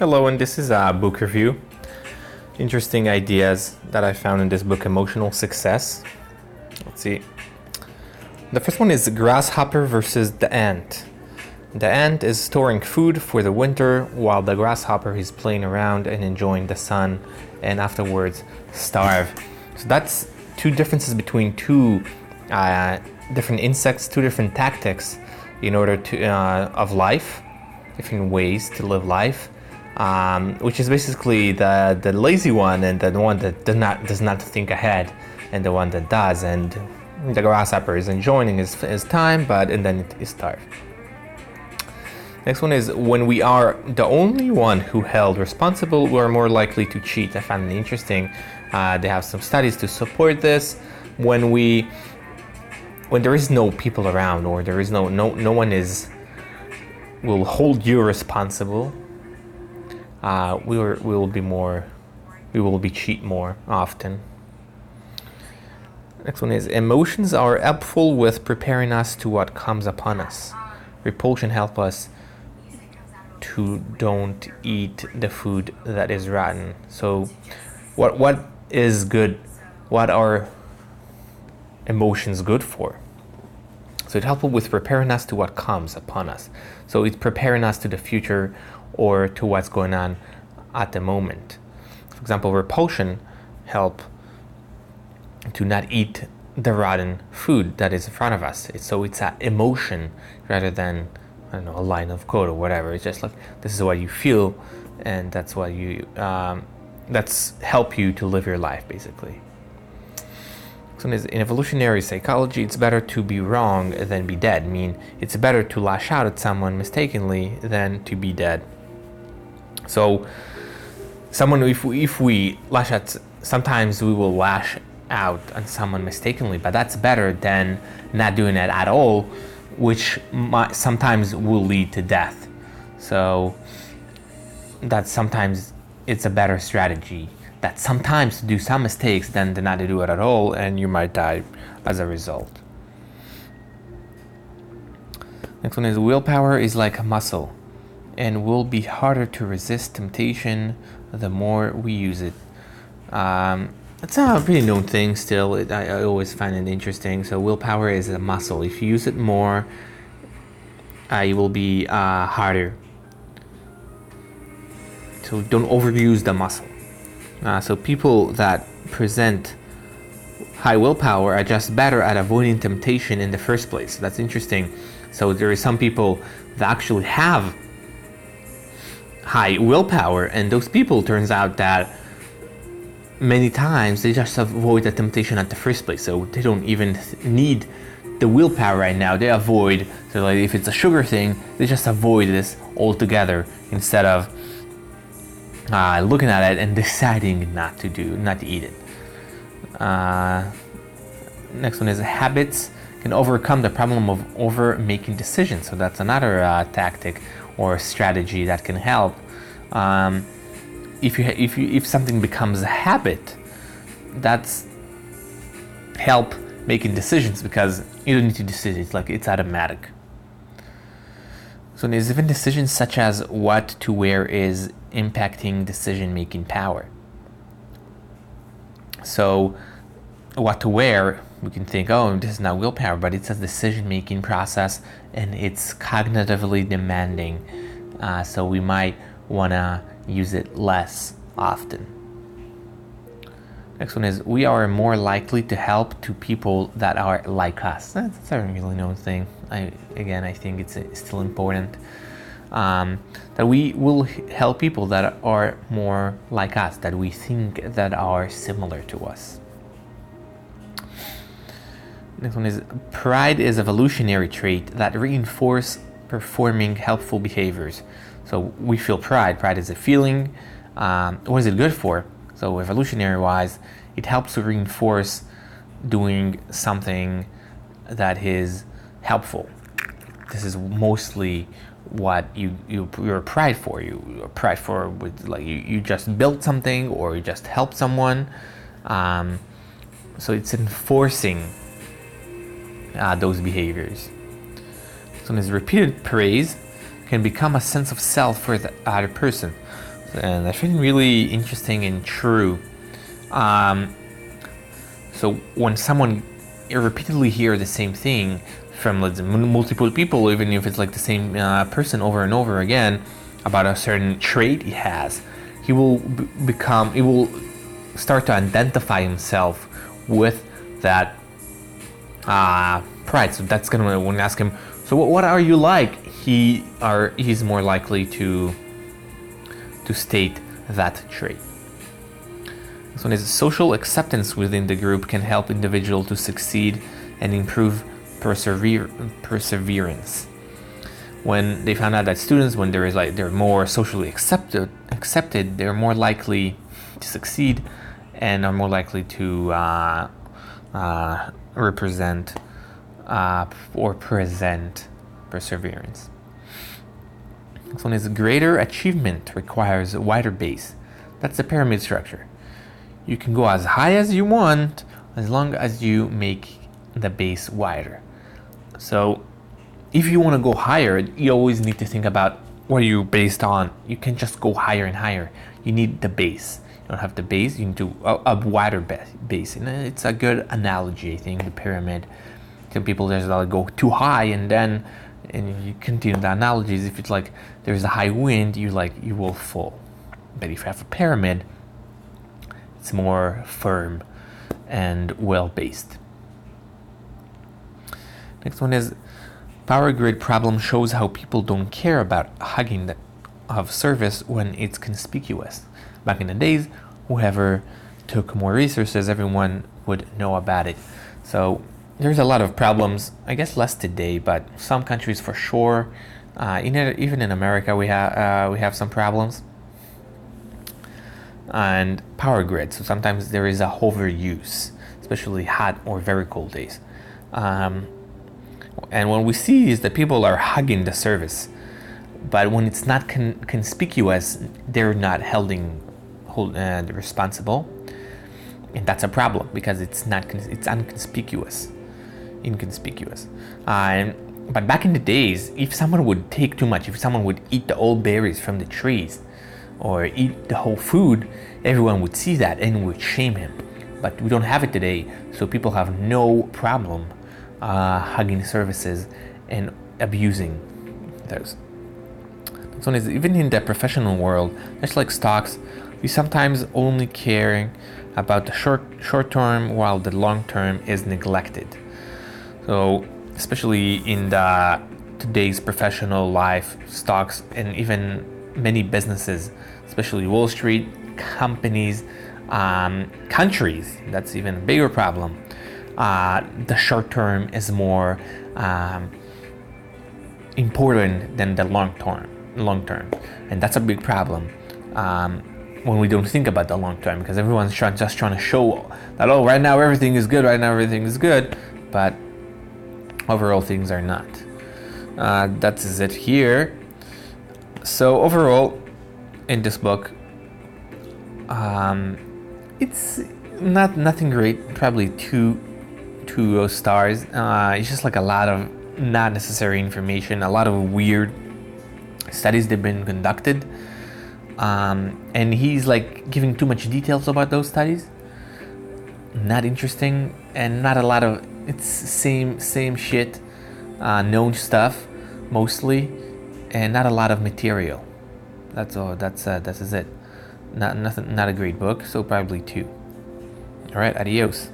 Hello, and this is a book review. Interesting ideas that I found in this book, Emotional Success. Let's see. The first one is grasshopper versus the ant. The ant is storing food for the winter while the grasshopper is playing around and enjoying the sun and afterwards starve. So that's two differences between two different insects, two different tactics in order to of life, different ways to live life. Which is basically the lazy one and the one that does not think ahead, and the one that does. And the grasshopper is enjoying his time, and then it is starved. Next one is when we are the only one who held responsible, we are more likely to cheat. I found it interesting. They have some studies to support this. When there is no people around, or there is no one will hold you responsible. We will be cheat more often. Next one is emotions are helpful with preparing us to what comes upon us. Repulsion help us to don't eat the food that is rotten. So what is good? What are emotions good for? So it's helpful with preparing us to what comes upon us. So it's preparing us to the future or to what's going on at the moment. For example, repulsion help to not eat the rotten food that is in front of us. So it's an emotion rather than, I don't know, a line of code or whatever. It's just like, this is what you feel, and that's what that's help you to live your life, basically. So in evolutionary psychology, it's better to be wrong than be dead. I mean, it's better to lash out at someone mistakenly than to be dead. So if we lash out, sometimes we will lash out on someone mistakenly, but that's better than not doing it at all, which sometimes will lead to death. So that sometimes it's a better strategy. That sometimes to do some mistakes than to not to do it at all, and you might die as a result. Next one is willpower is like a muscle and will be harder to resist temptation the more we use it. It's a pretty known thing still. I always find it interesting. So willpower is a muscle. If you use it more, it will be harder. So don't overuse the muscle. So people that present high willpower are just better at avoiding temptation in the first place. That's interesting. So there are some people that actually have high willpower, and those people, turns out that many times they just avoid the temptation at the first place. So they don't even need the willpower right now. They avoid, so like if it's a sugar thing, they just avoid this altogether instead of looking at it and deciding not to eat it. Next one is habits can overcome the problem of over making decisions. So that's another tactic or strategy that can help. If something becomes a habit, that's help making decisions, because you don't need to decide. It's like it's automatic. So there's even decisions such as what to wear is impacting decision-making power. So what to wear, we can think, oh, this is not willpower, but it's a decision-making process and it's cognitively demanding. So we might want to use it less often. Next one is we are more likely to help to people that are like us. That's a really known thing. I think it's still important. That we will help people that are more like us, that we think that are similar to us. Next one is pride is an evolutionary trait that reinforces performing helpful behaviors. So we feel pride. Pride is a feeling. What is it good for? So evolutionary wise, it helps to reinforce doing something that is helpful. This is mostly what you're pride for. You're pride for with like you just built something or you just helped someone. So it's enforcing those behaviors. So this repeated praise can become a sense of self for the other person. And I find it really interesting and true. So when someone repeatedly hear the same thing from multiple people, even if it's like the same person over and over again about a certain trait he has, he will he will start to identify himself with that pride. So that's gonna, when I ask him, so what are you like? He's more likely to state that trait. This one is social acceptance within the group can help individual to succeed and improve perseverance. When they found out that students, when they're more socially accepted, they're more likely to succeed and are more likely to represent or present perseverance. This one is greater achievement requires a wider base. That's the pyramid structure. You can go as high as you want as long as you make the base wider. So if you want to go higher, you always need to think about what are you based on. You can't just go higher and higher. You need the base. You don't have the base, you need a wider base. And it's a good analogy, I think, the pyramid. Some people there's like go too high and you continue the analogies. If it's like there's a high wind, you will fall. But if you have a pyramid, it's more firm and well-based. Next one is power grid problem shows how people don't care about hugging of service when it's conspicuous. Back in the days, whoever took more resources, everyone would know about it. So there's a lot of problems, I guess less today, but some countries for sure. Even in America, we have some problems. And power grid, so sometimes there is a overuse, especially hot or very cold days. And what we see is that people are hugging the service, but when it's not conspicuous, they're not responsible, and that's a problem because it's inconspicuous. But back in the days, if someone would take too much, if someone would eat the old berries from the trees, or eat the whole food, everyone would see that and would shame him. But we don't have it today, so people have no problem hugging services and abusing those. This one is even in the professional world, just like stocks, we sometimes only care about the short term while the long term is neglected. So especially in today's professional life, stocks and even many businesses, especially Wall Street, companies, countries, that's even a bigger problem. The short term is more important than the long term, and that's a big problem when we don't think about the long term, because everyone's just trying to show that, oh, right now everything is good, but overall things are not. That is it here. So overall, in this book, it's nothing great. Probably two stars. It's just like a lot of not necessary information, a lot of weird studies that have been conducted, and he's like giving too much details about those studies. Not interesting, and not a lot of, it's same shit, known stuff mostly, and not a lot of material. That's all. That's it. Not a great book. So probably 2. All right. Adios.